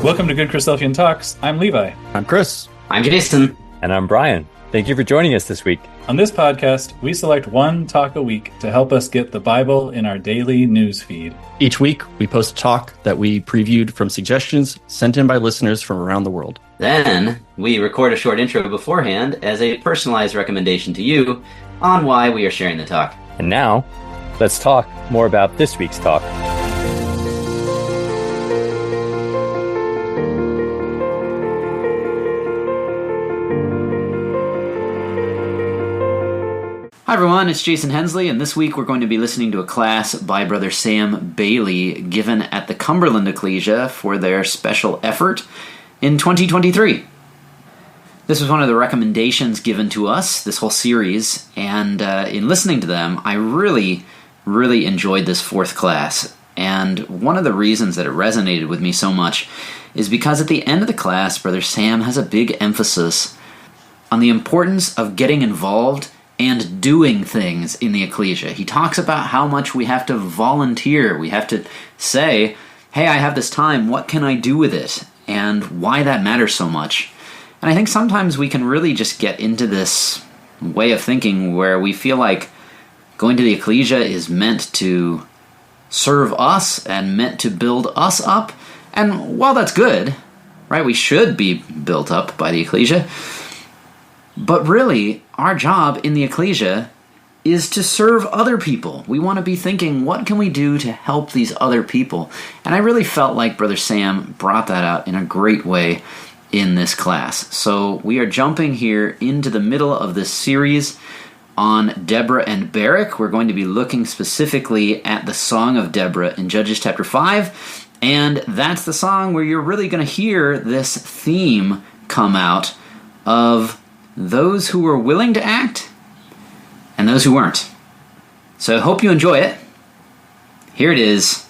Welcome to GoodChristadelphianTalks. I'm Levi. I'm Chris. I'm Jason. And I'm Brian. Thank you for joining us this week. On this podcast, we select one talk a week to help us get the Bible in our daily news feed. Each week, we post a talk that we previewed from suggestions sent in by listeners from around the world. Then, we record a short intro beforehand as a personalized recommendation to you on why we are sharing the talk. And now, let's talk more about this week's talk. Hi everyone, it's Jason Hensley, and this week we're going to be listening to a class by Brother Sam Bailey given at the Cumberland Ecclesia for their special effort in 2023. This was one of the recommendations given to us, this whole series, and in listening to them, I really enjoyed this fourth class. And one of the reasons that it resonated with me so much is because at the end of the class, Brother Sam has a big emphasis on the importance of getting involved and doing things in the ecclesia. He talks about how much we have to volunteer. We have to say, hey, I have this time, what can I do with it? And why that matters so much. And I think sometimes we can really just get into this way of thinking where we feel like going to the ecclesia is meant to serve us and meant to build us up. And while that's good, right, we should be built up by the ecclesia, but really, our job in the ecclesia is to serve other people. We want to be thinking, what can we do to help these other people? And I really felt like Brother Sam brought that out in a great way in this class. So we are jumping here into the middle of this series on Deborah and Barak. We're going to be looking specifically at the Song of Deborah in Judges chapter 5. And that's the song where you're really going to hear this theme come out of those who were willing to act and those who weren't. So I hope you enjoy it. Here it is,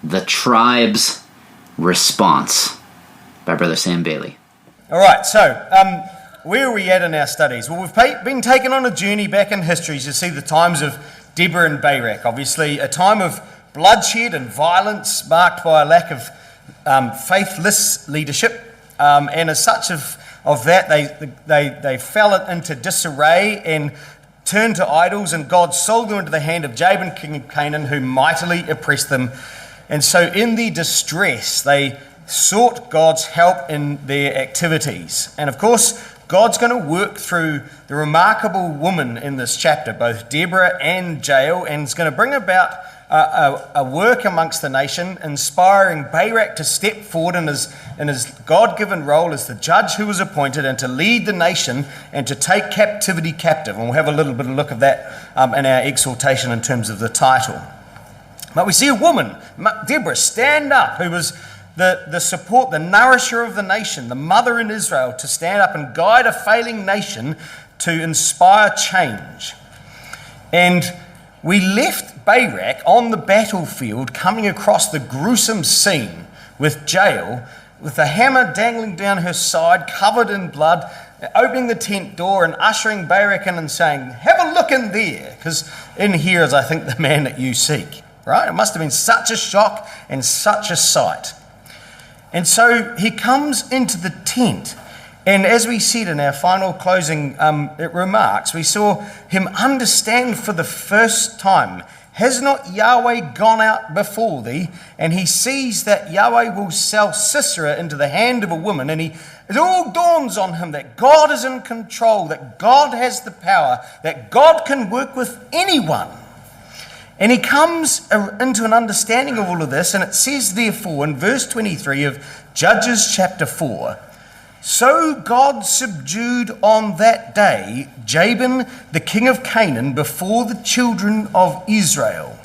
The Tribe's Response by Brother Sam Bailey. All right, so where are we at in our studies? Well, we've been taken on a journey back in history to see the times of Deborah and Barak. Obviously, a time of bloodshed and violence marked by a lack of faithless leadership, and as such of that, they fell into disarray and turned to idols, and God sold them into the hand of Jabin, king of Canaan, who mightily oppressed them. And so in their distress, they sought God's help in their activities. And of course, God's going to work through the remarkable woman in this chapter, both Deborah and Jael, and is going to bring about a work amongst the nation, inspiring Barak to step forward in his God-given role as the judge who was appointed and to lead the nation and to take captivity captive. And we'll have a little bit of a look at that in our exhortation in terms of the title. But we see a woman, Deborah, stand up, who was the support, the nourisher of the nation, the mother in Israel, to stand up and guide a failing nation to inspire change. And we left Barak on the battlefield coming across the gruesome scene with Jael, with the hammer dangling down her side, covered in blood, opening the tent door and ushering Barak in and saying, have a look in there, because in here is, I think, the man that you seek. Right? It must have been such a shock and such a sight. And so he comes into the tent. And as we said in our final closing remarks, we saw him understand for the first time, has not Yahweh gone out before thee? And he sees that Yahweh will sell Sisera into the hand of a woman. And it all dawns on him that God is in control, that God has the power, that God can work with anyone. And he comes into an understanding of all of this. And it says, therefore, in verse 23 of Judges chapter 4, so God subdued on that day Jabin, the king of Canaan, before the children of Israel.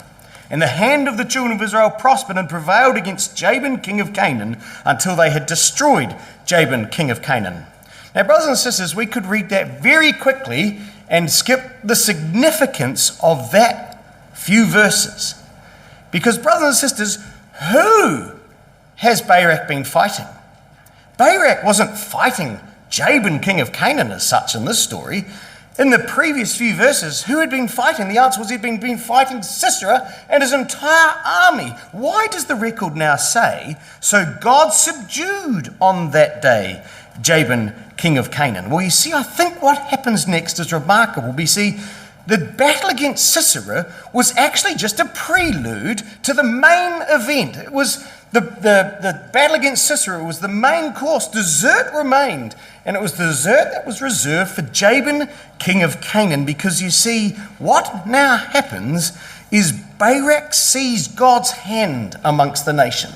And the hand of the children of Israel prospered and prevailed against Jabin, king of Canaan, until they had destroyed Jabin, king of Canaan. Now, brothers and sisters, we could read that very quickly and skip the significance of that few verses. Because, brothers and sisters, who has Barak been fighting? Barak wasn't fighting Jabin, king of Canaan, as such in this story. In the previous few verses, who had been fighting? The answer was he'd been fighting Sisera and his entire army. Why does the record now say, so God subdued on that day Jabin, king of Canaan? Well, you see, I think what happens next is remarkable. You see, the battle against Sisera was actually just a prelude to the main event. It was the battle against Sisera was the main course. Dessert remained, and it was the dessert that was reserved for Jabin, king of Canaan, because you see, what now happens is Barak sees God's hand amongst the nation.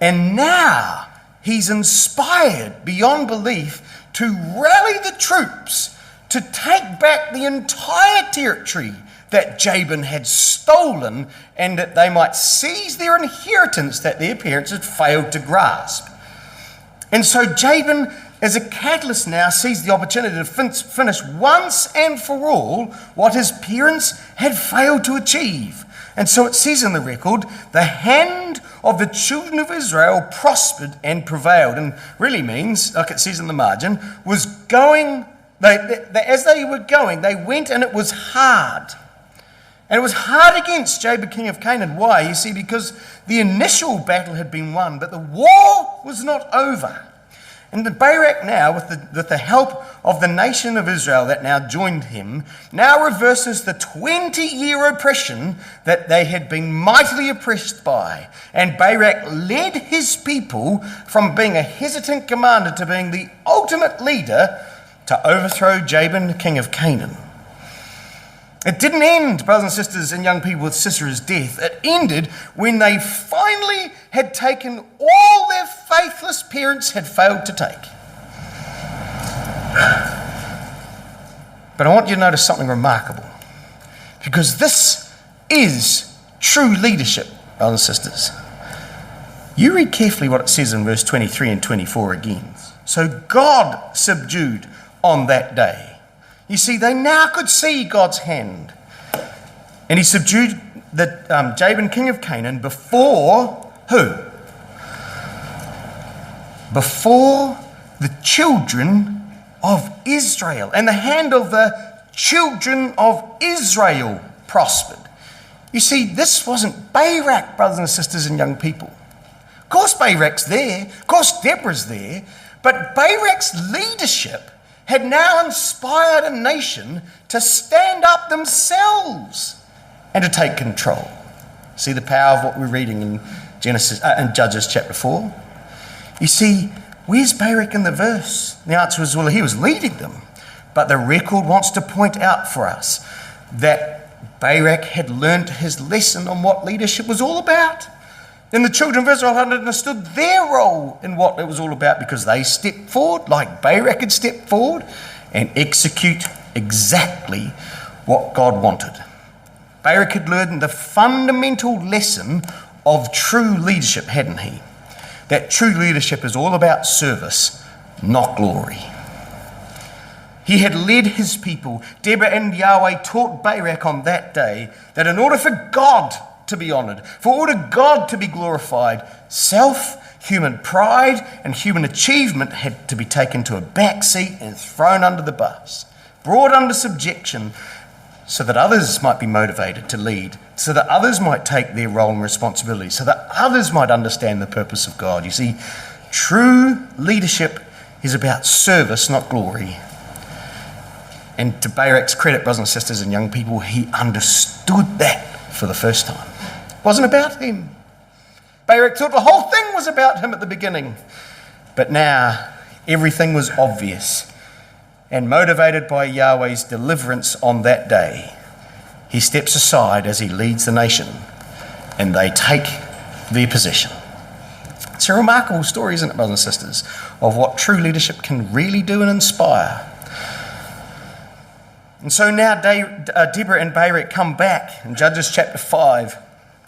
And now he's inspired beyond belief to rally the troops to take back the entire territory that Jabin had stolen, and that they might seize their inheritance that their parents had failed to grasp. And so Jabin, as a catalyst now, sees the opportunity to finish once and for all what his parents had failed to achieve. And so it says in the record, the hand of the children of Israel prospered and prevailed. And really means, like it says in the margin, was going, as they were going, they went and it was hard. And it was hard against Jabin, king of Canaan. Why? You see, because the initial battle had been won, but the war was not over. And the Barak now, with the help of the nation of Israel that now joined him, now reverses the 20-year oppression that they had been mightily oppressed by. And Barak led his people from being a hesitant commander to being the ultimate leader to overthrow Jabin, king of Canaan. It didn't end, brothers and sisters and young people, with Sisera's death. It ended when they finally had taken all their faithless parents had failed to take. But I want you to notice something remarkable, because this is true leadership, brothers and sisters. You read carefully what it says in verse 23 and 24 again. So God subdued on that day. You see, they now could see God's hand. And he subdued the Jabin, king of Canaan, before who? Before the children of Israel. And the hand of the children of Israel prospered. You see, this wasn't Barak, brothers and sisters and young people. Of course Barak's there. Of course Deborah's there. But Barak's leadership had now inspired a nation to stand up themselves and to take control. See the power of what we're reading in Judges chapter 4? You see, where's Barak in the verse? The answer is, well, he was leading them. But the record wants to point out for us that Barak had learnt his lesson on what leadership was all about. Then the children of Israel had understood their role in what it was all about, because they stepped forward, like Barak had stepped forward, and execute exactly what God wanted. Barak had learned the fundamental lesson of true leadership, hadn't he? That true leadership is all about service, not glory. He had led his people. Deborah and Yahweh taught Barak on that day that in order for God to be honoured, for order God to be glorified, self, human pride, and human achievement had to be taken to a back seat and thrown under the bus, brought under subjection, so that others might be motivated to lead, so that others might take their role and responsibility, so that others might understand the purpose of God. You see, true leadership is about service, not glory. And to Barak's credit, brothers and sisters and young people, he understood that for the first time. It wasn't about him. Barak thought the whole thing was about him at the beginning. But now everything was obvious. And motivated by Yahweh's deliverance on that day, he steps aside as he leads the nation, and they take their possession. It's a remarkable story, isn't it, brothers and sisters, of what true leadership can really do and inspire. And so now Deborah and Barak come back in Judges chapter 5.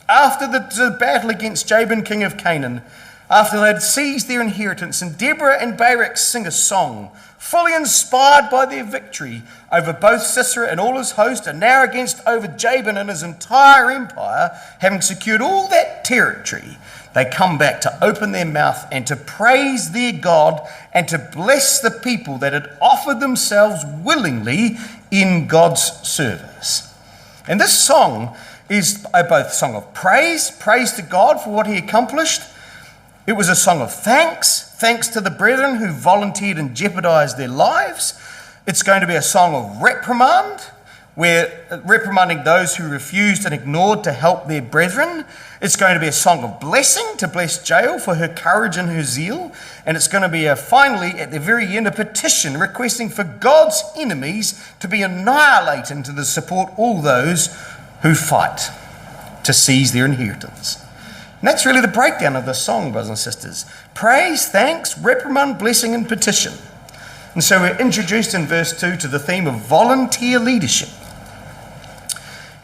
After the battle against Jabin, king of Canaan, after they had seized their inheritance, and Deborah and Barak sing a song, fully inspired by their victory over both Sisera and all his host, and now over Jabin and his entire empire, having secured all that territory, they come back to open their mouth and to praise their God and to bless the people that had offered themselves willingly in God's service. And this song is both a song of praise to God for what he accomplished. It was a song of thanks to the brethren who volunteered and jeopardized their lives. It's going to be a song of reprimand, where reprimanding those who refused and ignored to help their brethren. It's going to be a song of blessing, to bless Jael for her courage and her zeal. And it's going to be finally, at the very end, a petition requesting for God's enemies to be annihilated and to support all those who fight to seize their inheritance. And that's really the breakdown of this song, brothers and sisters. Praise, thanks, reprimand, blessing, and petition. And so we're introduced in verse 2 to the theme of volunteer leadership.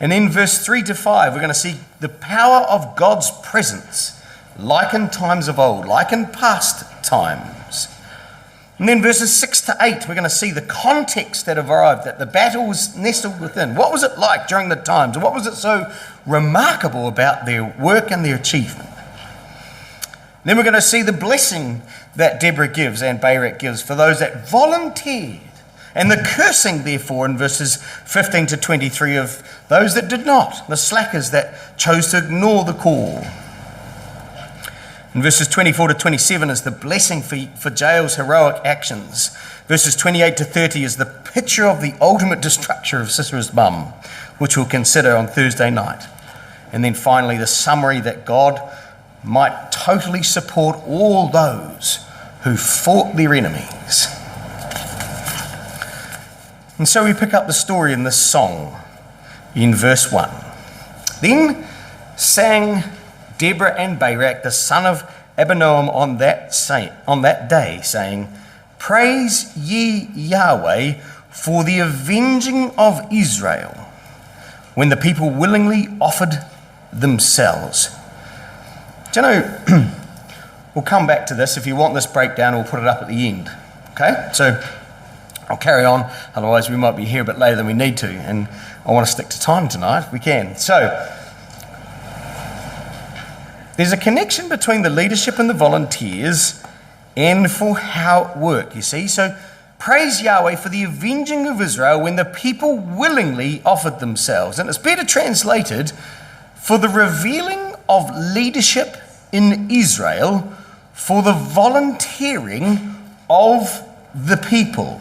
And in verse 3 to 5, we're going to see the power of God's presence, like in times of old, like in past times. And then verses 6 to 8, we're going to see the context that arrived, that the battle was nestled within. What was it like during the times? And what was it so remarkable about their work and their achievement? Then we're going to see the blessing that Deborah gives and Barak gives for those that volunteered, and the cursing, therefore, in verses 15 to 23 of those that did not, the slackers that chose to ignore the call. In verses 24 to 27 is the blessing for Jael's heroic actions. Verses 28 to 30 is the picture of the ultimate destruction of Sisera's mum, which we'll consider on Thursday night. And then finally, the summary that God might totally support all those who fought their enemies. And so we pick up the story in this song in verse 1. Then sang Deborah and Barak, the son of Abinoam, on that day, saying, Praise ye Yahweh for the avenging of Israel, when the people willingly offered themselves. Do you know, we'll come back to this. If you want this breakdown, we'll put it up at the end. Okay? So I'll carry on, otherwise we might be here a bit later than we need to, and I want to stick to time tonight if we can. So there's a connection between the leadership and the volunteers and for how it worked, you see. So praise Yahweh for the avenging of Israel when the people willingly offered themselves. And it's better translated, for the revealing of leadership in Israel, for the volunteering of the people.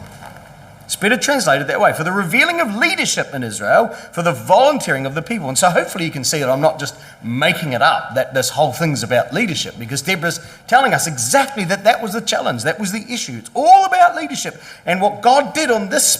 It's better translated that way, for the revealing of leadership in Israel, for the volunteering of the people. And so hopefully you can see that I'm not just making it up, that this whole thing's about leadership, because Deborah's telling us exactly that was the challenge, that was the issue. It's all about leadership. And what God did on this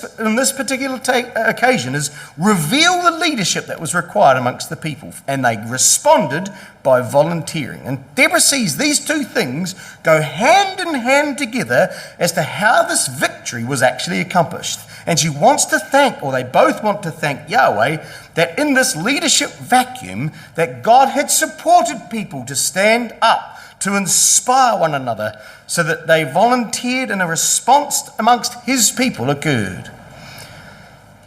particular occasion is reveal the leadership that was required amongst the people. And they responded by volunteering. And Deborah sees these two things go hand in hand together as to how this victory was actually accomplished. And she wants to thank, or they both want to thank Yahweh, that in this leadership vacuum, that God had supported people to stand up, to inspire one another, so that they volunteered and a response amongst his people occurred.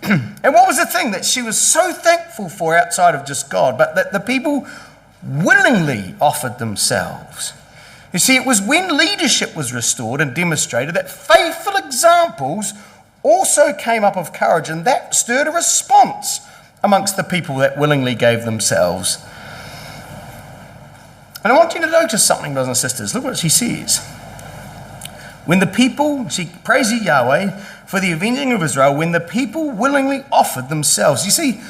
And what was the thing that she was so thankful for outside of just God, but that the people willingly offered themselves? You see, it was when leadership was restored and demonstrated that faithful examples also came up of courage, and that stirred a response amongst the people that willingly gave themselves. And I want you to notice something, brothers and sisters. Look what she says. When the people, she praise ye Yahweh for the avenging of Israel, when the people willingly offered themselves. You see,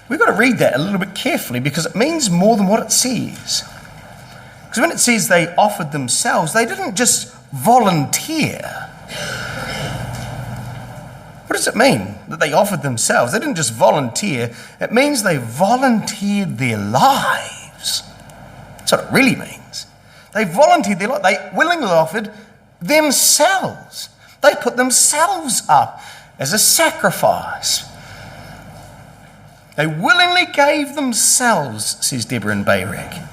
we've got to read that a little bit carefully, because it means more than what it says. Because when it says they offered themselves, they didn't just volunteer. What does it mean that they offered themselves? They didn't just volunteer. It means they volunteered their lives. That's what it really means. They volunteered their life. They willingly offered themselves. They put themselves up as a sacrifice. They willingly gave themselves, says Deborah and Barak.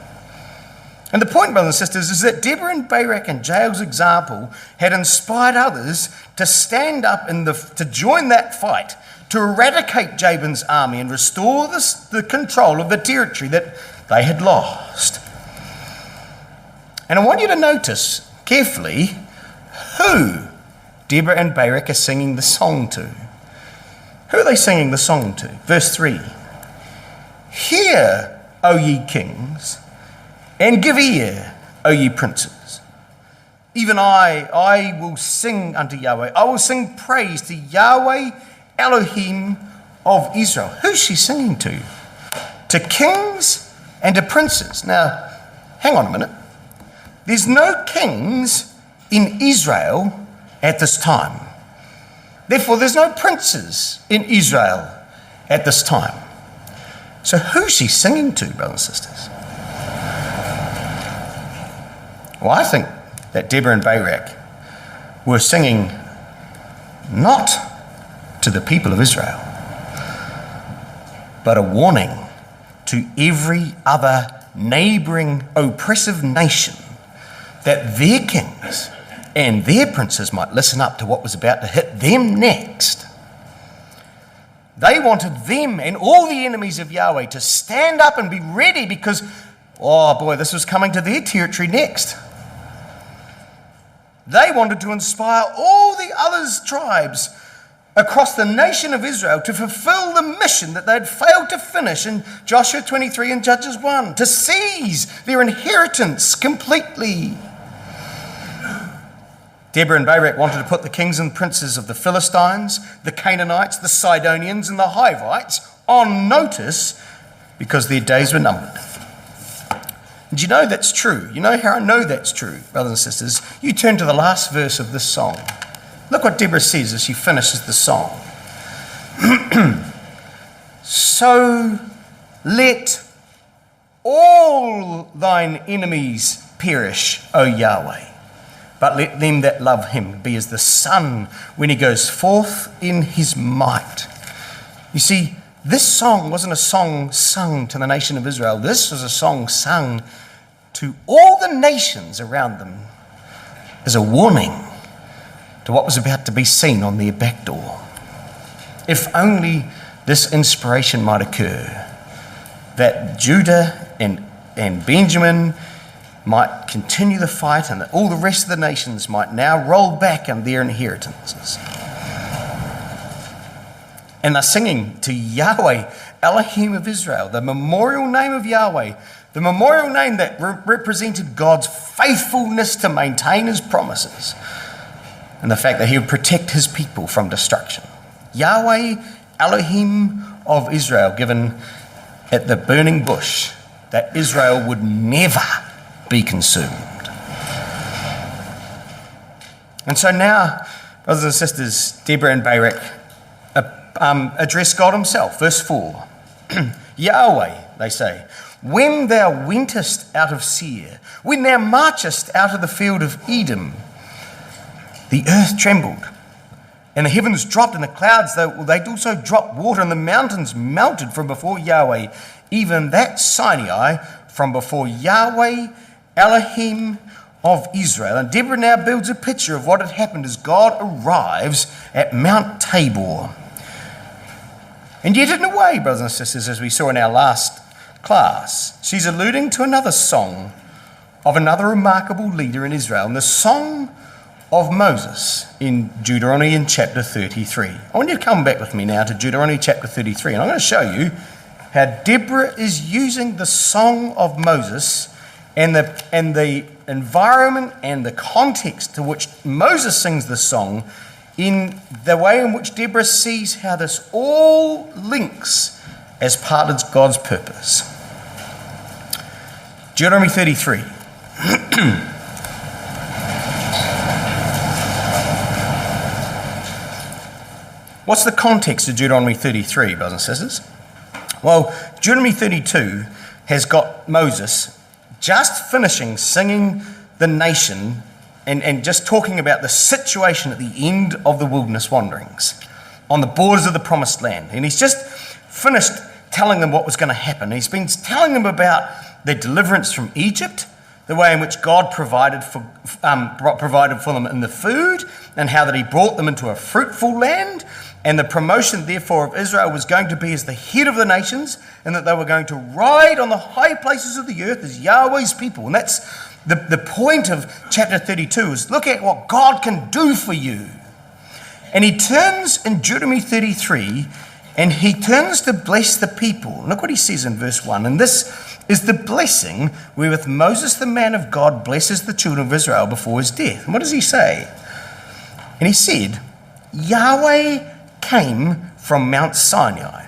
And the point, brothers and sisters, is that Deborah and Barak and Jael's example had inspired others to stand up to join that fight, to eradicate Jabin's army and restore the control of the territory that they had lost. And I want you to notice carefully who Deborah and Barak are singing the song to. Who are they singing the song to? Verse 3. Hear, O ye kings, and give ear, O ye princes. Even I will sing unto Yahweh. I will sing praise to Yahweh Elohim of Israel. Who's she singing to? To kings and to princes. Now, hang on a minute. There's no kings in Israel at this time. Therefore, there's no princes in Israel at this time. So who's she singing to, brothers and sisters? Well, I think that Deborah and Barak were singing not to the people of Israel, but a warning to every other neighbouring oppressive nation that their kings and their princes might listen up to what was about to hit them next. They wanted them and all the enemies of Yahweh to stand up and be ready because, oh boy, this was coming to their territory next. They wanted to inspire all the other tribes across the nation of Israel to fulfill the mission that they had failed to finish in Joshua 23 and Judges 1, to seize their inheritance completely. Deborah and Barak wanted to put the kings and princes of the Philistines, the Canaanites, the Sidonians, and the Hivites on notice because their days were numbered. And you know that's true. You know how I know that's true, brothers and sisters? You turn to the last verse of this song. Look what Deborah says as she finishes the song. So let all thine enemies perish, O Yahweh. But let them that love him be as the sun when he goes forth in his might. You see, this song wasn't a song sung to the nation of Israel. This was a song sung to all the nations around them as a warning to what was about to be seen on their back door. If only this inspiration might occur, that Judah and Benjamin might continue the fight and that all the rest of the nations might now roll back on their inheritances. And they're singing to Yahweh, Elohim of Israel, the memorial name of Yahweh, the memorial name that represented God's faithfulness to maintain his promises and the fact that he would protect his people from destruction. Yahweh, Elohim of Israel, given at the burning bush, that Israel would never be consumed. And so now, brothers and sisters, Deborah and Barak address God himself. Verse 4. Yahweh, they say, when thou wentest out of Seir, when thou marchest out of the field of Edom, the earth trembled, and the heavens dropped, and the clouds, they also dropped water, and the mountains melted from before Yahweh, even that Sinai from before Yahweh, Elohim of Israel. And Deborah now builds a picture of what had happened as God arrives at Mount Tabor. And yet in a way, brothers and sisters, as we saw in our last class, she's alluding to another song of another remarkable leader in Israel, and the song of Moses in Deuteronomy in chapter 33. I want you to come back with me now to Deuteronomy chapter 33, and I'm going to show you how Deborah is using the song of Moses and the environment and the context to which Moses sings the song in the way in which Deborah sees how this all links as part of God's purpose. Deuteronomy 33. What's the context of Deuteronomy 33, brothers and sisters? Well, Deuteronomy 32 has got Moses just finishing singing the nation and just talking about the situation at the end of the wilderness wanderings on the borders of the promised land. And he's just finished telling them what was going to happen. He's been telling them about their deliverance from Egypt, the way in which God provided for them in the food, and how that he brought them into a fruitful land, and the promotion, therefore, of Israel was going to be as the head of the nations, and that they were going to ride on the high places of the earth as Yahweh's people. And that's The point of chapter 32 is look at what God can do for you. And he turns in Deuteronomy 33, and he turns to bless the people. Look what he says in verse 1. And this is the blessing wherewith Moses, the man of God, blesses the children of Israel before his death. And what does he say? And he said, Yahweh came from Mount Sinai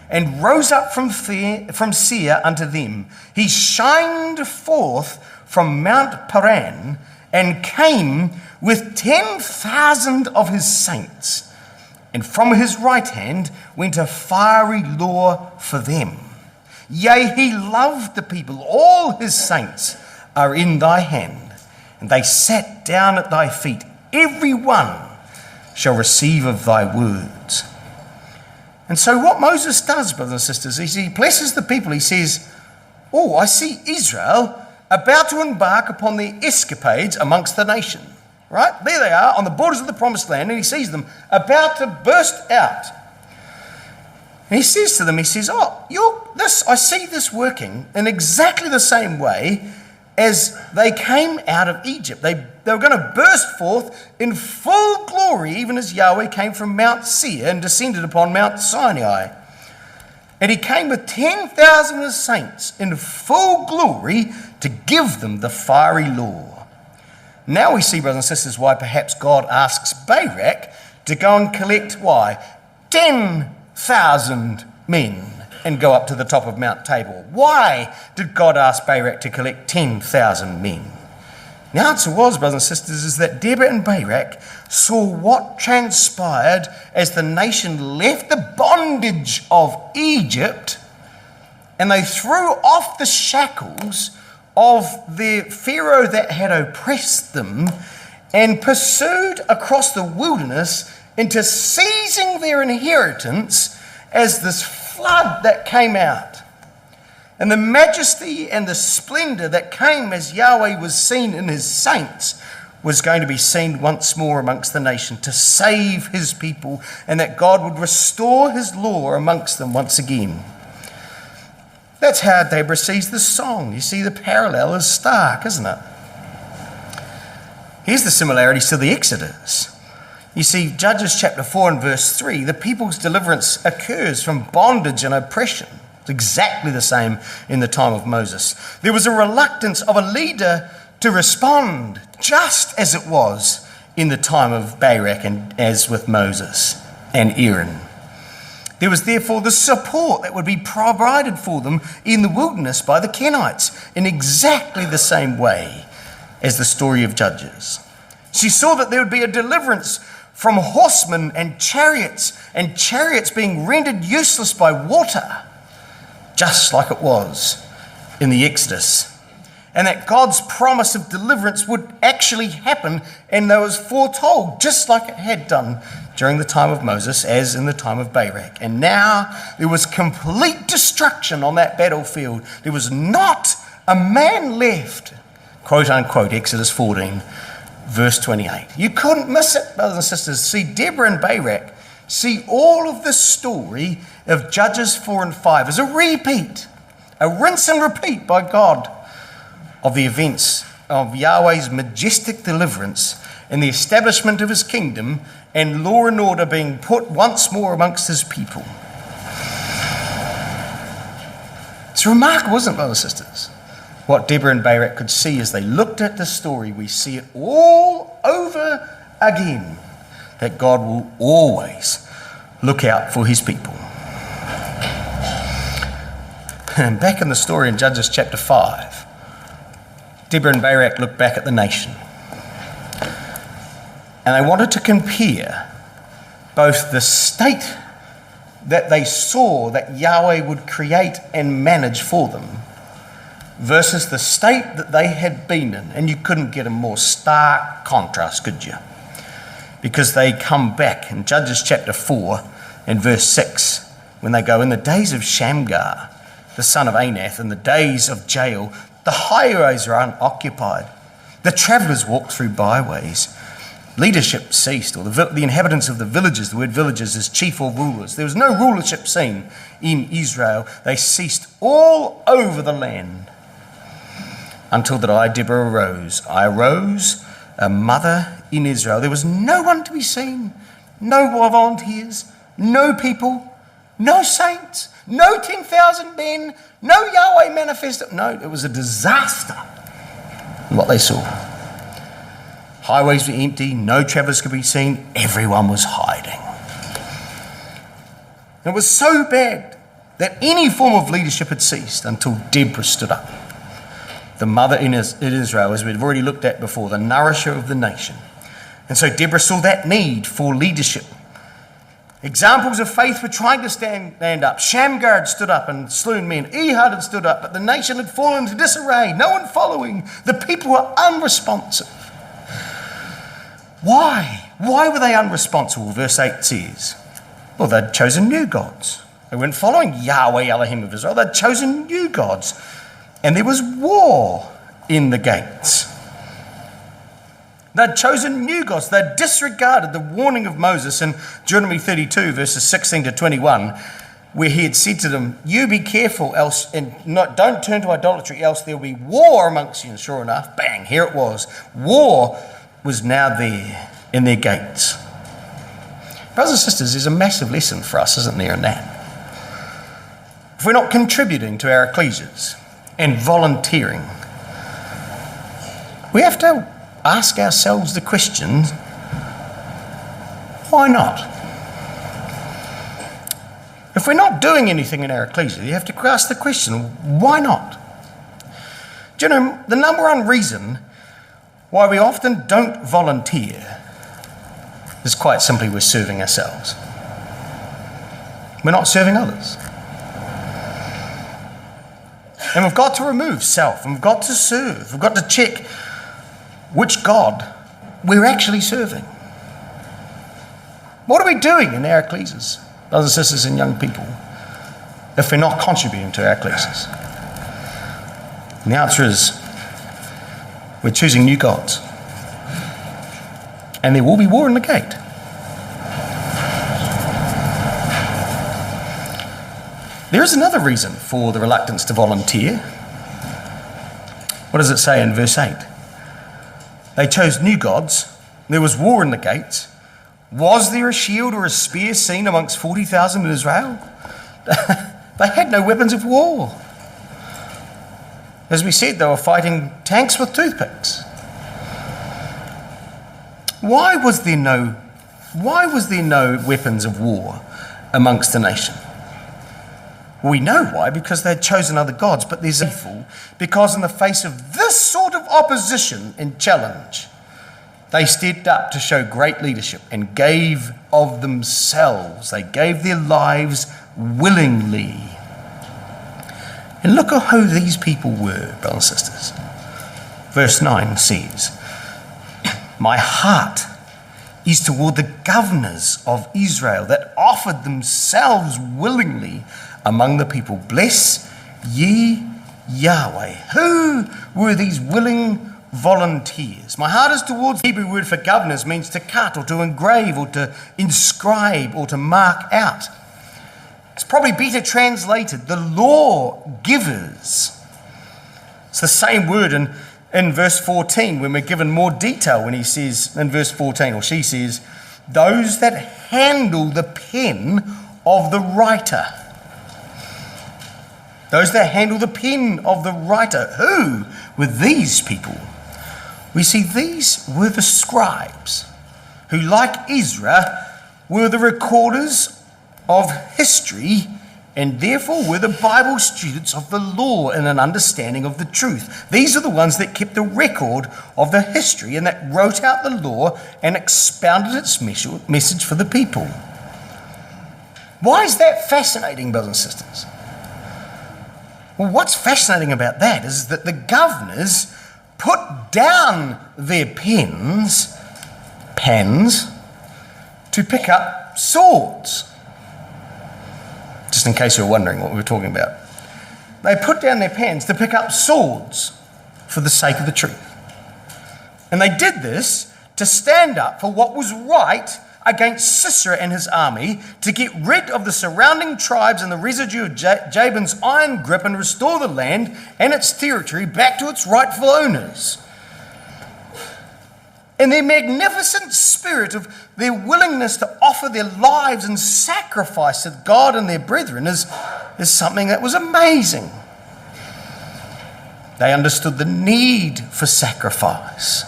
and rose up from Seir unto them. He shined forth from Mount Paran and came with 10,000 of his saints. And from his right hand went a fiery law for them. Yea, he loved the people. All his saints are in thy hand. And they sat down at thy feet. Every one shall receive of thy words. And so what Moses does, brothers and sisters, is he blesses the people. He says, oh, I see Israel about to embark upon their escapades amongst the nation. Right? There they are on the borders of the promised land, and he sees them about to burst out. And he says to them, he says, I see this working in exactly the same way as they came out of Egypt. They were going to burst forth in full glory, even as Yahweh came from Mount Seir and descended upon Mount Sinai. And he came with 10,000 of his saints in full glory to give them the fiery law. Now we see, brothers and sisters, why perhaps God asks Barak to go and collect, why? 10,000 men and go up to the top of Mount Tabor. Why did God ask Barak to collect 10,000 men? The answer was, brothers and sisters, is that Deborah and Barak saw what transpired as the nation left the bondage of Egypt, and they threw off the shackles of the Pharaoh that had oppressed them and pursued across the wilderness into seizing their inheritance as this flood that came out. And the majesty and the splendor that came as Yahweh was seen in his saints was going to be seen once more amongst the nation to save his people, and that God would restore his law amongst them once again. That's how Deborah sees the song. You see, the parallel is stark, isn't it? Here's the similarities to the Exodus. You see, Judges chapter 4 and verse 3, the people's deliverance occurs from bondage and oppression. It's exactly the same in the time of Moses. There was a reluctance of a leader to respond, just as it was in the time of Barak and as with Moses and Aaron. There was therefore the support that would be provided for them in the wilderness by the Kenites in exactly the same way as the story of Judges. She saw that there would be a deliverance from horsemen and chariots being rendered useless by water, just like it was in the Exodus. And that God's promise of deliverance would actually happen, and that was foretold, just like it had done during the time of Moses, as in the time of Barak. And now there was complete destruction on that battlefield. There was not a man left, quote unquote, Exodus 14, verse 28. You couldn't miss it, brothers and sisters. See, Deborah and Barak see all of this story of Judges 4 and 5 as a repeat, a rinse and repeat by God of the events of Yahweh's majestic deliverance and the establishment of his kingdom and law and order being put once more amongst his people. It's remarkable, isn't it, brothers and sisters? What Deborah and Barak could see as they looked at the story. We see it all over again, that God will always look out for his people. And back in the story in Judges chapter 5, Deborah and Barak looked back at the nation, and they wanted to compare both the state that they saw that Yahweh would create and manage for them versus the state that they had been in. And you couldn't get a more stark contrast, could you? Because they come back in Judges chapter 4 and verse 6, when they go, in the days of Shamgar, the son of Anath, in the days of Jael, the highways are unoccupied. The travellers walk through byways. Leadership ceased, or the inhabitants of the villages, the word villages is chief or rulers. There was no rulership seen in Israel. They ceased all over the land. until that I, Deborah, arose. I arose, a mother in Israel. There was no one to be seen, no volunteers, no people, no saints, no 10,000 men, no Yahweh manifesto. No, it was a disaster in what they saw. Highways were empty, no travelers could be seen, everyone was hiding. It was so bad that any form of leadership had ceased until Deborah stood up. The mother in Israel, as we've already looked at before, the nourisher of the nation. And so Deborah saw that need for leadership. Examples of faith were trying to stand up. Shamgar had stood up and slewn men. Ehud had stood up, but the nation had fallen into disarray. No one following. The people were unresponsive. Why? Why were they unresponsive? Verse 8 says, well, they'd chosen new gods. They weren't following Yahweh Elohim of Israel. They'd chosen new gods. And there was war in the gates. They'd chosen new gods. They'd disregarded the warning of Moses in Deuteronomy 32, verses 16 to 21, where he had said to them, you be careful, else, and don't turn to idolatry, else there will be war amongst you. And sure enough, bang, here it was. War was now there in their gates. Brothers and sisters, there's a massive lesson for us, isn't there, in that? If we're not contributing to our ecclesias and volunteering, we have to ask ourselves the question, why not? If we're not doing anything in our ecclesia, you have to ask the question, why not? Do you know, the number one reason why we often don't volunteer is quite simply we're serving ourselves. We're not serving others. And we've got to remove self, and we've got to serve. We've got to check which God we're actually serving. What are we doing in our ecclesias, brothers and sisters and young people, if we're not contributing to our ecclesias? And the answer is, we're choosing new gods. And there will be war in the gate. There is another reason for the reluctance to volunteer. What does it say in verse 8? They chose new gods. There was war in the gates. Was there a shield or a spear seen amongst 40,000 in Israel? They had no weapons of war. As we said, they were fighting tanks with toothpicks. Why was there no weapons of war amongst the nation? Well, we know why, because they had chosen other gods, but there's faithful, because in the face of this sort of opposition and challenge, they stepped up to show great leadership and gave of themselves. They gave their lives willingly. And look at who these people were, brothers and sisters. Verse 9 says, my heart is toward the governors of Israel that offered themselves willingly among the people. Bless ye Yahweh. Who were these willing volunteers? My heart is towards, the Hebrew word for governors means to cut or to engrave or to inscribe or to mark out. It's probably better translated, the law givers. It's the same word in verse 14 when we're given more detail, when he says in verse 14, or she says, those that handle the pen of the writer. Those that handle the pen of the writer. Who were these people? We see these were the scribes who, like Ezra, were the recorders of history and therefore were the Bible students of the law and an understanding of the truth. These are the ones that kept a record of the history and that wrote out the law and expounded its message for the people. Why is that fascinating, brothers and sisters? Well, what's fascinating about that is that the governors put down their pens to pick up swords. Just in case you're wondering what we were talking about. They put down their pens to pick up swords for the sake of the truth. And they did this to stand up for what was right against Sisera and his army to get rid of the surrounding tribes and the residue of Jabin's iron grip and restore the land and its territory back to its rightful owners. And their magnificent spirit of their willingness to offer their lives in sacrifice to God and their brethren is something that was amazing. They understood the need for sacrifice.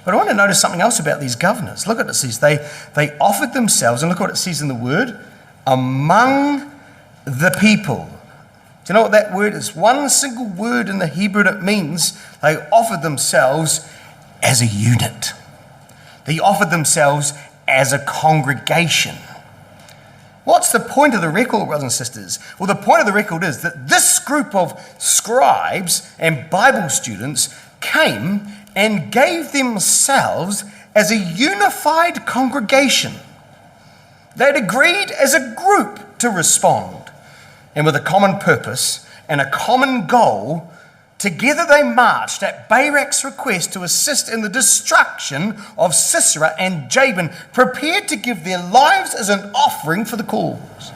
But I want to notice something else about these governors. Look at what it says. They offered themselves, and look what it says in the word, among the people. Do you know what that word is? One single word in the Hebrew that means they offered themselves as a unit. They offered themselves as a congregation. What's the point of the record, brothers and sisters? Well, the point of the record is that this group of scribes and Bible students came and gave themselves as a unified congregation. They'd agreed as a group to respond, and with a common purpose and a common goal, together they marched at Barak's request to assist in the destruction of Sisera and Jabin, prepared to give their lives as an offering for the cause.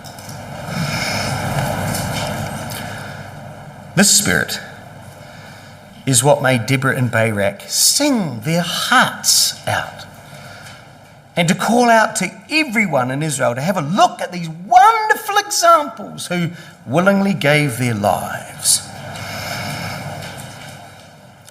This spirit is what made Deborah and Barak sing their hearts out and to call out to everyone in Israel to have a look at these wonderful examples who willingly gave their lives.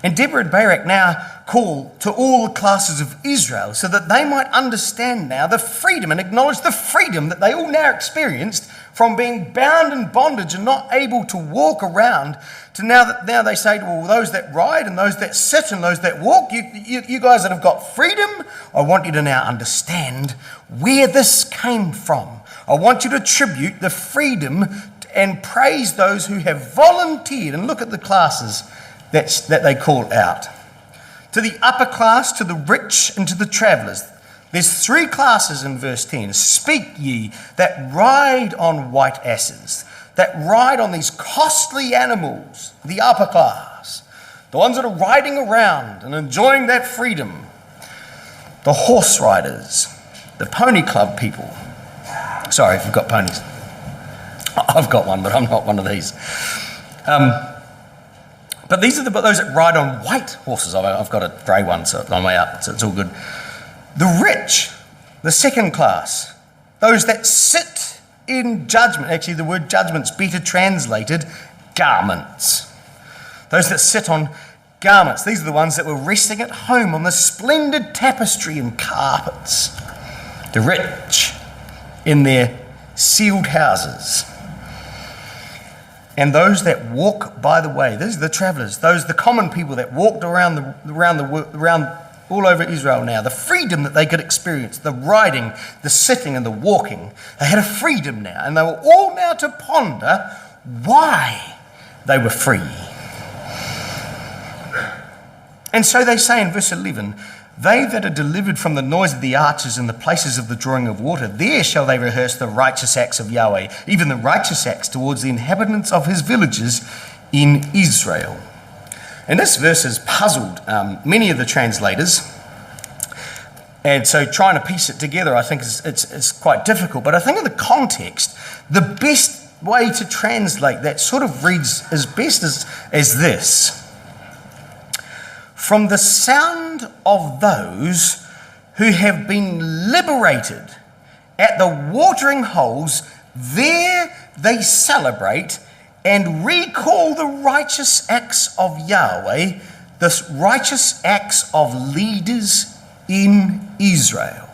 And Deborah and Barak now call to all the classes of Israel so that they might understand now the freedom and acknowledge the freedom that they all now experienced from being bound in bondage and not able to walk around, to now they say, well, those that ride and those that sit and those that walk, you guys that have got freedom, I want you to now understand where this came from. I want you to attribute the freedom and praise those who have volunteered. And look at the classes that they call out. To the upper class, to the rich, and to the travellers. There's three classes in verse 10. Speak ye that ride on white asses, that ride on these costly animals, the upper class, the ones that are riding around and enjoying that freedom, the horse riders, the pony club people. Sorry if you've got ponies. I've got one, but I'm not one of these. But these are those that ride on white horses. I've got a grey one, so on my way up, so it's all good. The rich, the second class, those that sit in judgment. Actually, the word judgment's better translated garments. Those that sit on garments. These are the ones that were resting at home on the splendid tapestry and carpets. The rich in their sealed houses. And those that walk by the way. These are the travellers. Those the common people that walked around all over Israel now. The freedom that they could experience, the riding, the sitting and the walking. They had a freedom now, and they were all now to ponder why they were free. And so they say in verse 11, they that are delivered from the noise of the archers and the places of the drawing of water, there shall they rehearse the righteous acts of Yahweh, even the righteous acts towards the inhabitants of his villages in Israel. And this verse has puzzled many of the translators. And so trying to piece it together, I think it's quite difficult. But I think in the context, the best way to translate that sort of reads as best as this. From the sound of those who have been liberated at the watering holes, there they celebrate and recall the righteous acts of Yahweh, the righteous acts of leaders in Israel.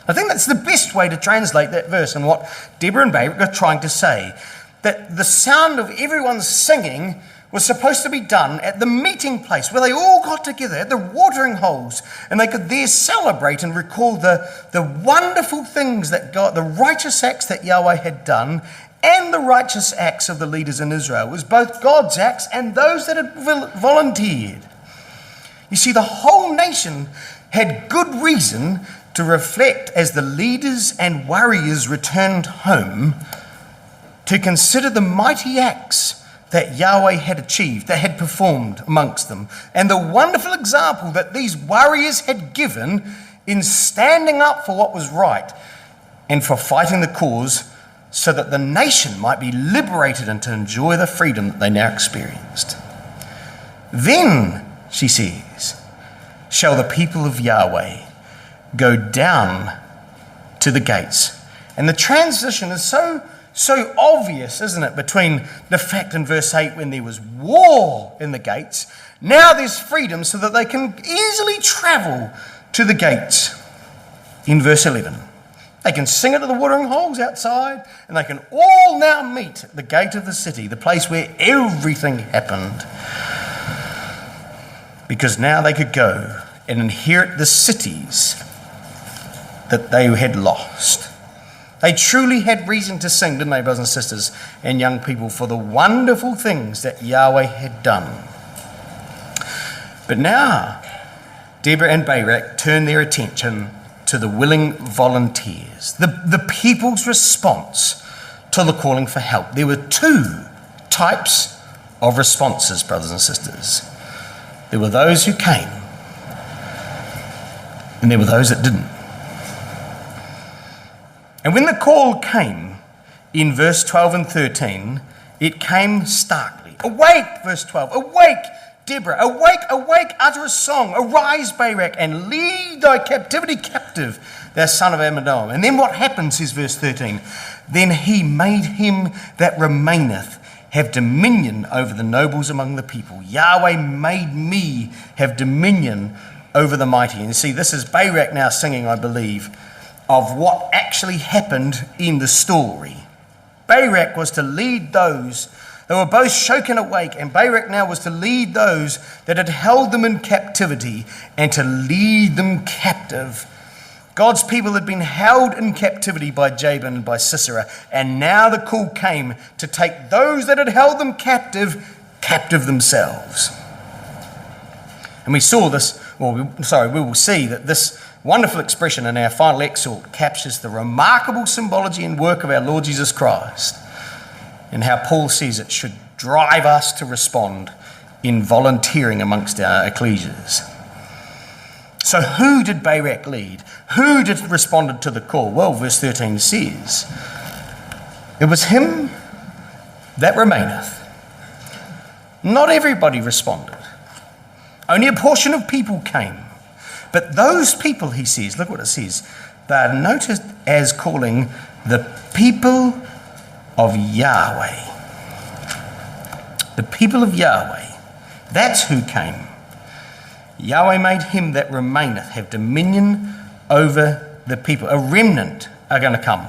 I think that's the best way to translate that verse and what Deborah and Barak are trying to say. That the sound of everyone singing was supposed to be done at the meeting place where they all got together at the watering holes, and they could there celebrate and recall the wonderful things that God, the righteous acts that Yahweh had done, and the righteous acts of the leaders in Israel. It was both God's acts and those that had volunteered. You see, the whole nation had good reason to reflect as the leaders and warriors returned home to consider the mighty acts that Yahweh had achieved, that had performed amongst them, and the wonderful example that these warriors had given in standing up for what was right and for fighting the cause so that the nation might be liberated and to enjoy the freedom that they now experienced. Then, she says, shall the people of Yahweh go down to the gates. And the transition is so obvious, isn't it, between the fact in verse 8 when there was war in the gates, now there's freedom so that they can easily travel to the gates in verse 11. They can sing it to the watering holes outside, and they can all now meet at the gate of the city, the place where everything happened. Because now they could go and inherit the cities that they had lost. They truly had reason to sing, didn't they, brothers and sisters and young people, for the wonderful things that Yahweh had done. But now, Deborah and Barak turn their attention to the willing volunteers, the people's response to the calling for help. There were two types of responses, brothers and sisters. There were those who came, and there were those that didn't. And when the call came in verse 12 and 13, it came starkly. Awake, verse 12, awake, Deborah, awake, awake, utter a song, arise, Barak, and lead thy captivity captive, thou son of Amminadab. And then what happens is verse 13, then he made him that remaineth have dominion over the nobles among the people. Yahweh made me have dominion over the mighty. And you see, this is Barak now singing, I believe, of what actually happened in the story. Barak was to lead those. They were both shaken awake, and Barak now was to lead those that had held them in captivity and to lead them captive. God's people had been held in captivity by Jabin and by Sisera, and now the call came to take those that had held them captive themselves. And we saw this, we will see that this wonderful expression in our final exhort captures the remarkable symbology and work of our Lord Jesus Christ, and how Paul says it should drive us to respond in volunteering amongst our ecclesias. So who did Barak lead? Who did responded to the call? Well, verse 13 says, it was him that remaineth. Not everybody responded. Only a portion of people came. But those people, he says, look what it says, they are noted as calling the people of Yahweh. The people of Yahweh. That's who came. Yahweh made him that remaineth have dominion over the people. A remnant are going to come.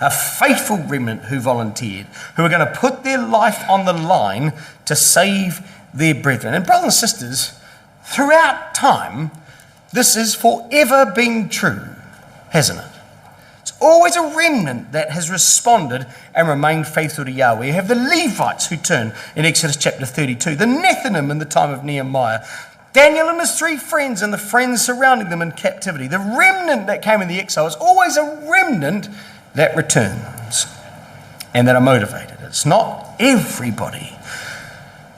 A faithful remnant who volunteered, who are going to put their life on the line to save their brethren. And brothers and sisters, throughout time, this has forever been true, hasn't it? It's always a remnant that has responded and remained faithful to Yahweh. You have the Levites who turn in Exodus chapter 32, the Nethinim in the time of Nehemiah, Daniel and his three friends and the friends surrounding them in captivity. The remnant that came in the exile is always a remnant that returns and that are motivated. It's not everybody.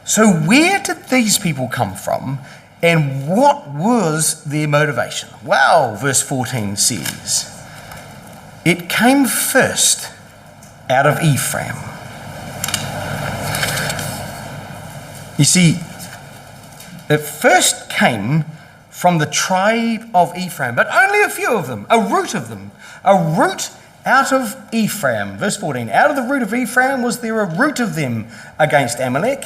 So where did these people come from? And what was their motivation? Well, verse 14 says, it came first out of Ephraim. You see, it first came from the tribe of Ephraim, but only a few of them, a root out of Ephraim. Verse 14, out of the root of Ephraim was there a root of them against Amalek.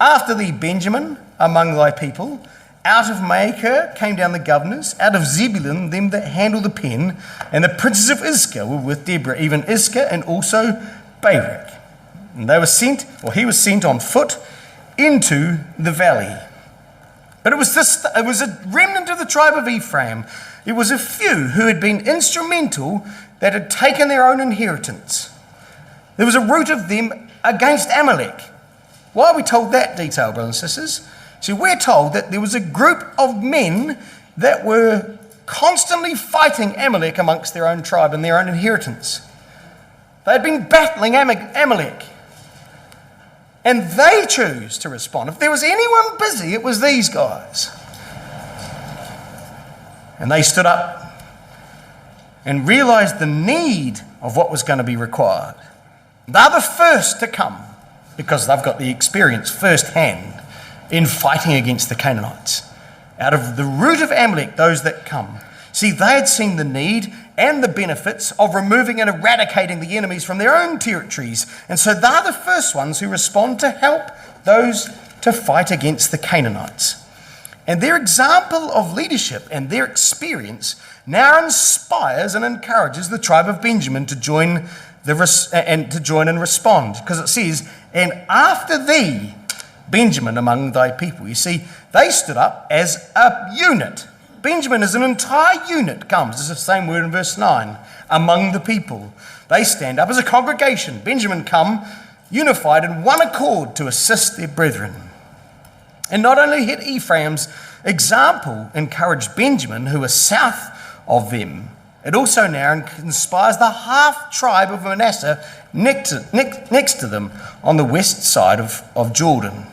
After thee, Benjamin, among thy people. Out of Maachah came down the governors. Out of Zebulun, them that handle the pen. And the princes of Iscah were with Deborah, even Iscah and also Barak. And they were sent, or he was sent on foot into the valley. But it was a remnant of the tribe of Ephraim. It was a few who had been instrumental that had taken their own inheritance. There was a root of them against Amalek. Why are we told that detail, brothers and sisters? See, we're told that there was a group of men that were constantly fighting Amalek amongst their own tribe and their own inheritance. They had been battling Amalek. And they chose to respond. If there was anyone busy, it was these guys. And they stood up and realized the need of what was going to be required. They're the first to come because they've got the experience firsthand in fighting against the Canaanites. Out of the root of Amalek, those that come. See, they had seen the need and the benefits of removing and eradicating the enemies from their own territories. And so they're the first ones who respond to help those to fight against the Canaanites. And their example of leadership and their experience now inspires and encourages the tribe of Benjamin to join and respond. Because it says, and after thee, Benjamin among thy people. You see, they stood up as a unit. Benjamin as an entire unit comes. It's the same word in verse 9. Among the people. They stand up as a congregation. Benjamin come unified in one accord to assist their brethren. And not only had Ephraim's example encouraged Benjamin, who was south of them, it also now inspires the half tribe of Manasseh next to them on the west side of Jordan.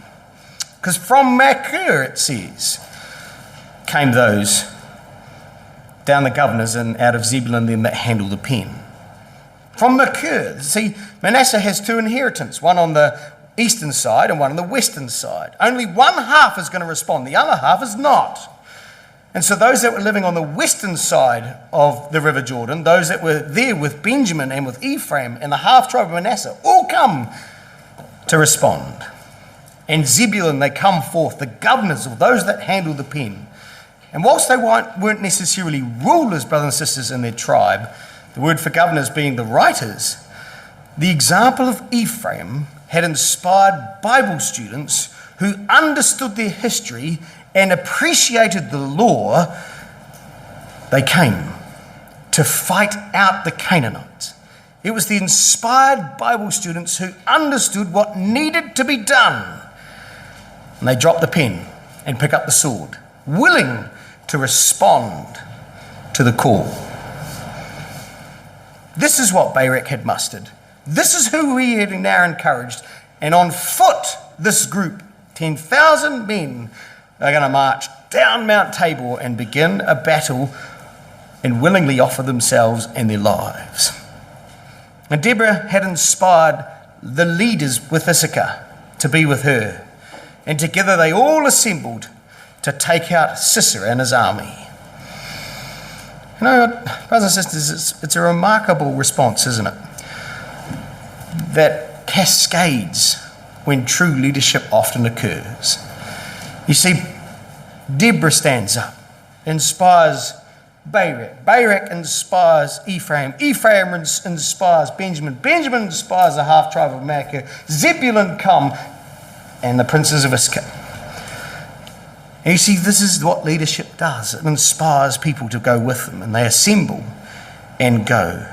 Because from Machir, it says, came those down the governors and out of Zebulun them that handle the pen. From Machir, see, Manasseh has two inheritance, one on the eastern side and one on the western side. Only one half is going to respond, the other half is not. And so those that were living on the western side of the River Jordan, those that were there with Benjamin and with Ephraim and the half tribe of Manasseh, all come to respond. And Zebulun, they come forth, the governors of those that handle the pen. And whilst they weren't necessarily rulers, brothers and sisters, in their tribe, the word for governors being the writers, the example of Ephraim had inspired Bible students who understood their history and appreciated the law. They came to fight out the Canaanites. It was the inspired Bible students who understood what needed to be done. And they drop the pen and pick up the sword, willing to respond to the call. This is what Barak had mustered. This is who he had now encouraged. And on foot, this group, 10,000 men, are going to march down Mount Tabor and begin a battle and willingly offer themselves and their lives. And Deborah had inspired the leaders with Issachar to be with her. And together they all assembled to take out Sisera and his army. You know, brothers and sisters, it's a remarkable response, isn't it? That cascades when true leadership often occurs. You see, Deborah stands up, inspires Barak. Barak inspires Ephraim. Ephraim inspires Benjamin. Benjamin inspires the half tribe of Machir. Zebulun come, and the princes of Issachar. And you see, this is what leadership does. It inspires people to go with them, and they assemble and go.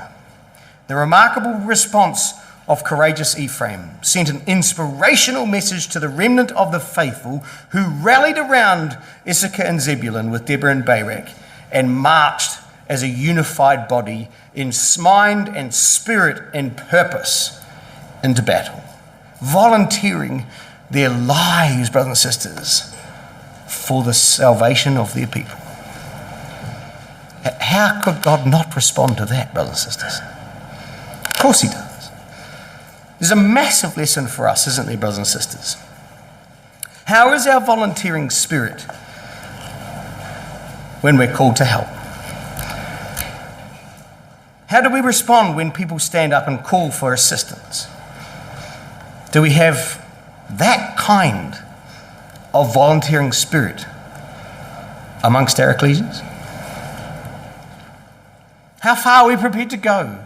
The remarkable response of courageous Ephraim sent an inspirational message to the remnant of the faithful who rallied around Issachar and Zebulun with Deborah and Barak and marched as a unified body in mind and spirit and purpose into battle, volunteering their lives, brothers and sisters, for the salvation of their people. How could God not respond to that, brothers and sisters? Of course he does. There's a massive lesson for us, isn't there, brothers and sisters? How is our volunteering spirit when we're called to help? How do we respond when people stand up and call for assistance? Do we have that kind of volunteering spirit amongst our ecclesias? How far are we prepared to go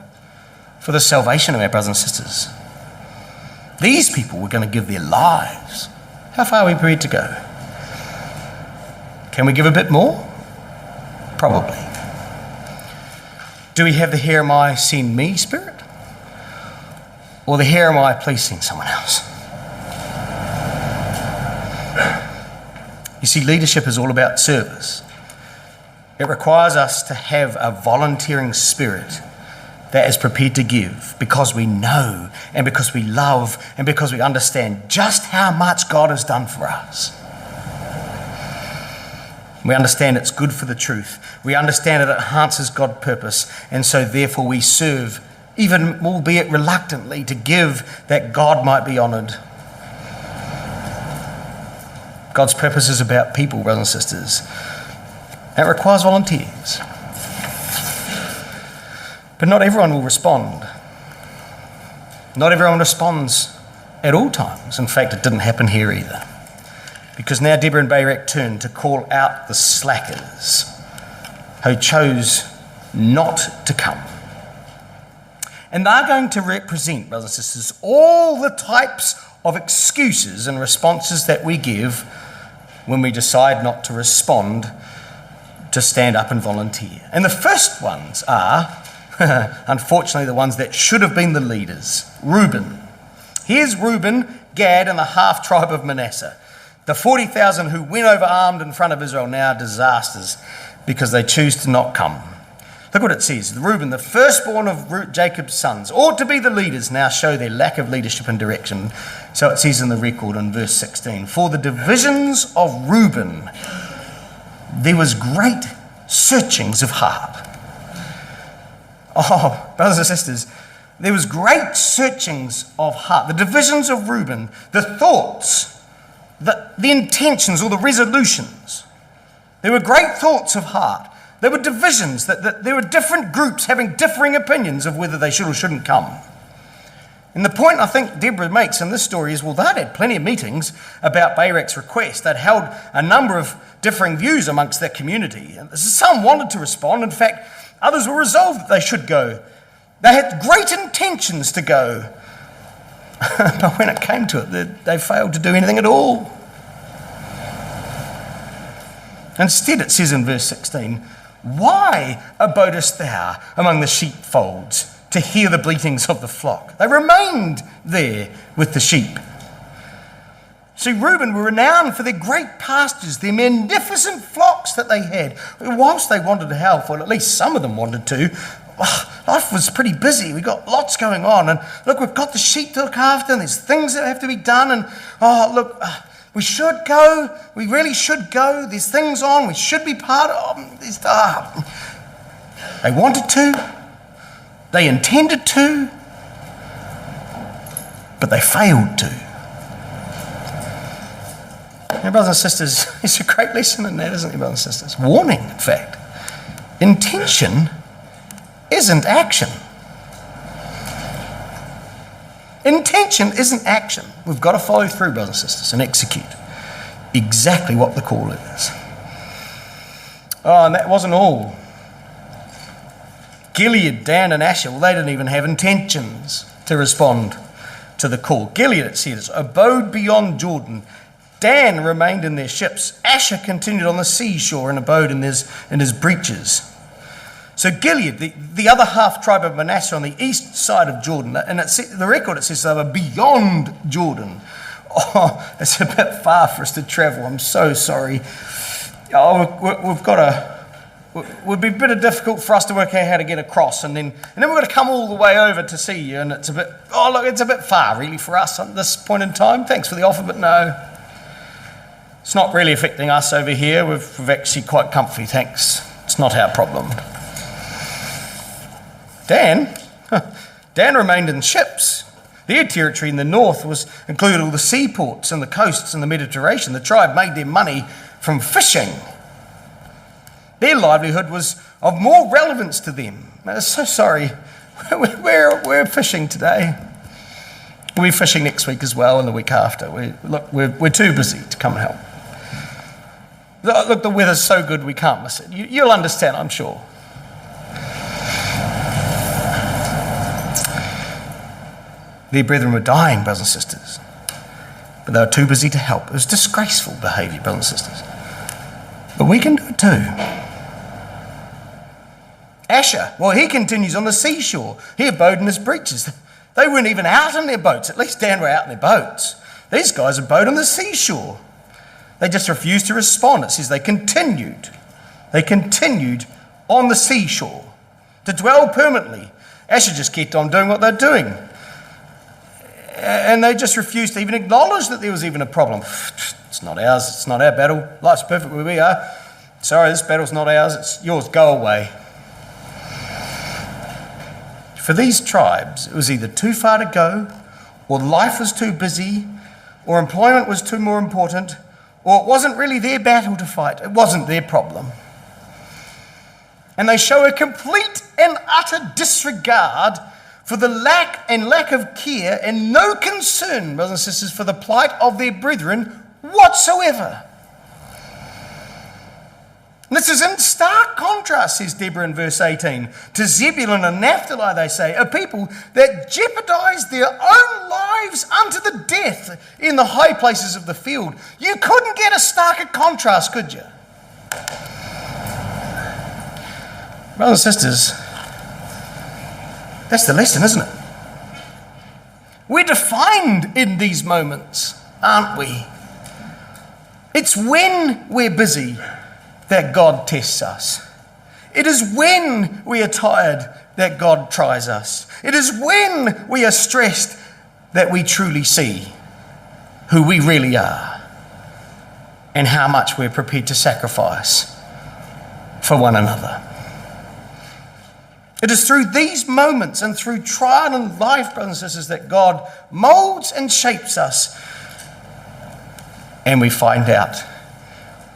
for the salvation of our brothers and sisters? These people were going to give their lives. How far are we prepared to go? Can we give a bit more? Probably. Do we have the here am I, send me spirit? Or the here am I, please send someone else? You see, leadership is all about service. It requires us to have a volunteering spirit that is prepared to give because we know and because we love and because we understand just how much God has done for us. We understand it's good for the truth. We understand it enhances God's purpose, and so therefore we serve, even albeit reluctantly, to give that God might be honoured. God's purpose is about people, brothers and sisters. It requires volunteers. But not everyone will respond. Not everyone responds at all times. In fact, it didn't happen here either. Because now Deborah and Barak turn to call out the slackers who chose not to come. And they're going to represent, brothers and sisters, all the types of excuses and responses that we give when we decide not to respond, to stand up and volunteer. And the first ones are, unfortunately, the ones that should have been the leaders. Reuben. Here's Reuben, Gad, and the half-tribe of Manasseh. The 40,000 who went over armed in front of Israel now are disasters because they choose to not come. Look what it says. Reuben, the firstborn of Jacob's sons, ought to be the leaders, now show their lack of leadership and direction. So it says in the record in verse 16, for the divisions of Reuben, there was great searchings of heart. Oh, brothers and sisters, there was great searchings of heart. The divisions of Reuben, the thoughts, the intentions or the resolutions. There were great thoughts of heart. There were divisions, that there were different groups having differing opinions of whether they should or shouldn't come. And the point I think Deborah makes in this story is, well, they'd had plenty of meetings about Barak's request. They'd held a number of differing views amongst their community. And some wanted to respond. In fact, others were resolved that they should go. They had great intentions to go. But when it came to it, they failed to do anything at all. Instead, it says in verse 16, why abodest thou among the sheepfolds to hear the bleatings of the flock? They remained there with the sheep. See, Reuben were renowned for their great pastures, their magnificent flocks that they had. Whilst they wanted to help, or at least some of them wanted to, life was pretty busy. We got lots going on. And look, we've got the sheep to look after, and there's things that have to be done. And look, we should go. We really should go. There's things on. We should be part of them. They wanted to. They intended to. But they failed to. Now, brothers and sisters, it's a great lesson in that, isn't it, brothers and sisters? Warning, in fact. Intention isn't action. Intention isn't action. We've got to follow through, brothers and sisters, and execute exactly what the call is. Oh, and that wasn't all. Gilead, Dan, and Asher, well, they didn't even have intentions to respond to the call. Gilead, it says, abode beyond Jordan. Dan remained in their ships. Asher continued on the seashore and abode in his breaches. So Gilead, the other half-tribe of Manasseh on the east side of Jordan, and the record, it says they were beyond Jordan. Oh, it's a bit far for us to travel. I'm so sorry. It would be a bit difficult for us to work out how to get across, and then we've got to come all the way over to see you, and it's a bit far really for us at this point in time. Thanks for the offer, but no. It's not really affecting us over here. We're actually quite comfy, thanks. It's not our problem. Dan remained in ships. Their territory in the north included all the seaports and the coasts and the Mediterranean. The tribe made their money from fishing. Their livelihood was of more relevance to them. I'm so sorry. We're fishing today. We'll be fishing next week as well and the week after. We're too busy to come and help. Look, the weather's so good we can't miss it. You'll understand, I'm sure. Their brethren were dying, brothers and sisters, but they were too busy to help. It was disgraceful behaviour, brothers and sisters. But we can do it too. Asher, well, he continues on the seashore. He abode in his breeches. They weren't even out in their boats. At least Dan were out in their boats. These guys abode on the seashore. They just refused to respond. It says they continued. They continued on the seashore to dwell permanently. Asher just kept on doing what they're doing. And they just refused to even acknowledge that there was even a problem. It's not ours. It's not our battle. Life's perfect where we are. Sorry, this battle's not ours, it's yours, go away. For these tribes, it was either too far to go, or life was too busy, or employment was too more important, or it wasn't really their battle to fight. It wasn't their problem. And they show a complete and utter disregard for the lack of care and no concern, brothers and sisters, for the plight of their brethren whatsoever. And this is in stark contrast, says Deborah in verse 18, to Zebulun and Naphtali, they say, a people that jeopardized their own lives unto the death in the high places of the field. You couldn't get a starker contrast, could you? Brothers and sisters, that's the lesson, isn't it? We're defined in these moments, aren't we? It's when we're busy that God tests us. It is when we are tired that God tries us. It is when we are stressed that we truly see who we really are and how much we're prepared to sacrifice for one another. It is through these moments and through trial in life, brothers and sisters, that God molds and shapes us, and we find out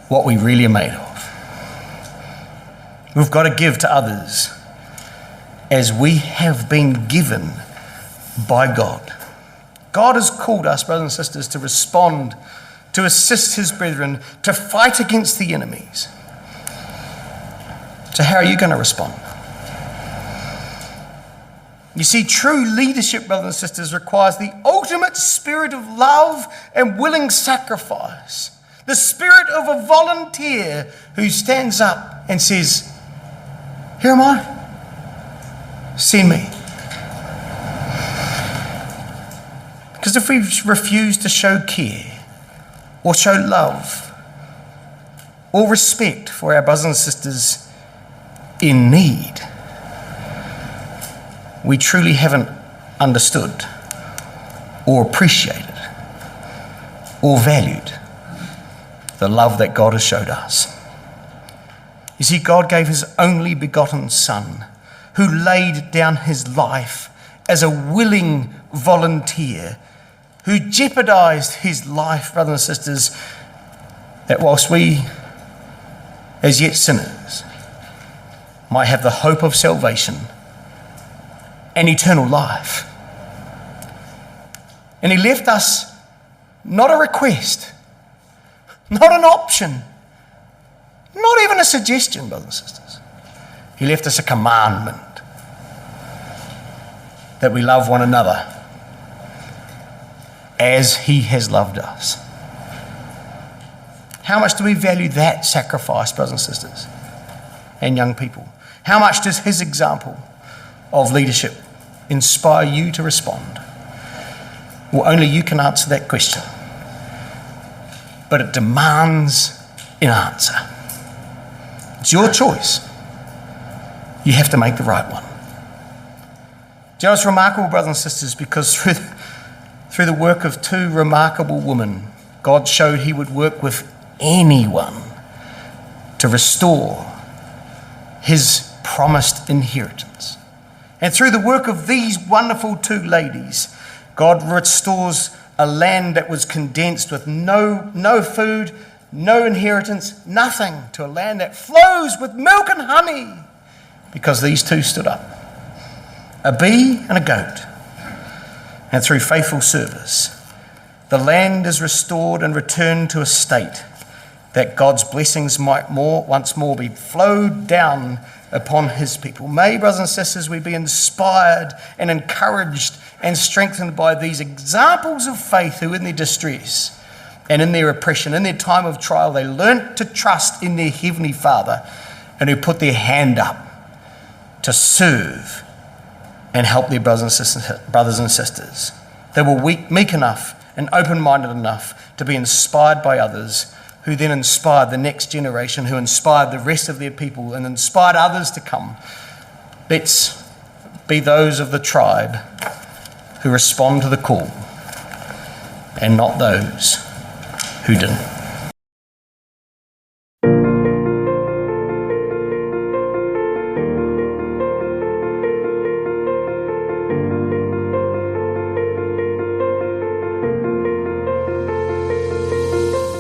what we really are made of. We've got to give to others as we have been given by God. God has called us, brothers and sisters, to respond, to assist his brethren, to fight against the enemies. So how are you going to respond? You see, true leadership, brothers and sisters, requires the ultimate spirit of love and willing sacrifice. The spirit of a volunteer who stands up and says, here am I, send me. Because if we refuse to show care or show love or respect for our brothers and sisters in need, we truly haven't understood or appreciated or valued the love that God has showed us. You see, God gave his only begotten Son, who laid down his life as a willing volunteer, who jeopardized his life, brothers and sisters, that whilst we, as yet sinners, might have the hope of salvation and eternal life. And he left us not a request, not an option, not even a suggestion, brothers and sisters. He left us a commandment that we love one another as he has loved us. How much do we value that sacrifice, brothers and sisters, and young people? How much does his example of leadership inspire you to respond? Well, only you can answer that question. But it demands an answer. It's your choice. You have to make the right one. Do you know, it's remarkable, brothers and sisters, because through the work of two remarkable women, God showed he would work with anyone to restore his promised inheritance. And through the work of these wonderful two ladies, God restores a land that was condensed with no food, no inheritance, nothing, to a land that flows with milk and honey, because these two stood up, a bee and a goat. And through faithful service, the land is restored and returned to a state that God's blessings might once more be flowed down upon his people. May, brothers and sisters, we be inspired and encouraged and strengthened by these examples of faith who in their distress and in their oppression, in their time of trial, they learnt to trust in their Heavenly Father, and who put their hand up to serve and help their brothers and sisters. They were meek enough and open-minded enough to be inspired by others, who then inspired the next generation, who inspired the rest of their people and inspired others to come. Let's be those of the tribe who respond to the call, and not those who didn't.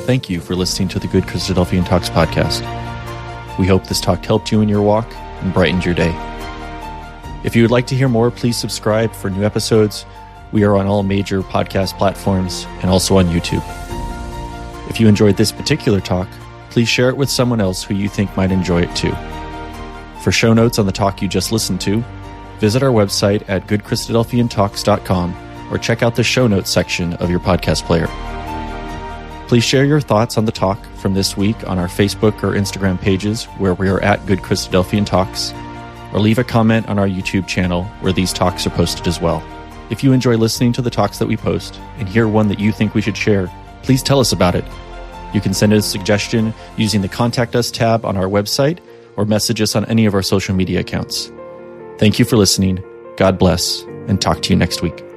thank you for listening to the Good Christadelphian Talks podcast. We hope this talk helped you in your walk and brightened your day. If you would like to hear more, please subscribe for new episodes. We are on all major podcast platforms and also on YouTube. If you enjoyed this particular talk, please share it with someone else who you think might enjoy it too. For show notes on the talk you just listened to, visit our website at GoodChristadelphianTalks.com or check out the show notes section of your podcast player. Please share your thoughts on the talk from this week on our Facebook or Instagram pages where we are at Good Christadelphian Talks, or leave a comment on our YouTube channel where these talks are posted as well. If you enjoy listening to the talks that we post and hear one that you think we should share, please tell us about it. You can send us a suggestion using the Contact Us tab on our website or message us on any of our social media accounts. Thank you for listening. God bless, and talk to you next week.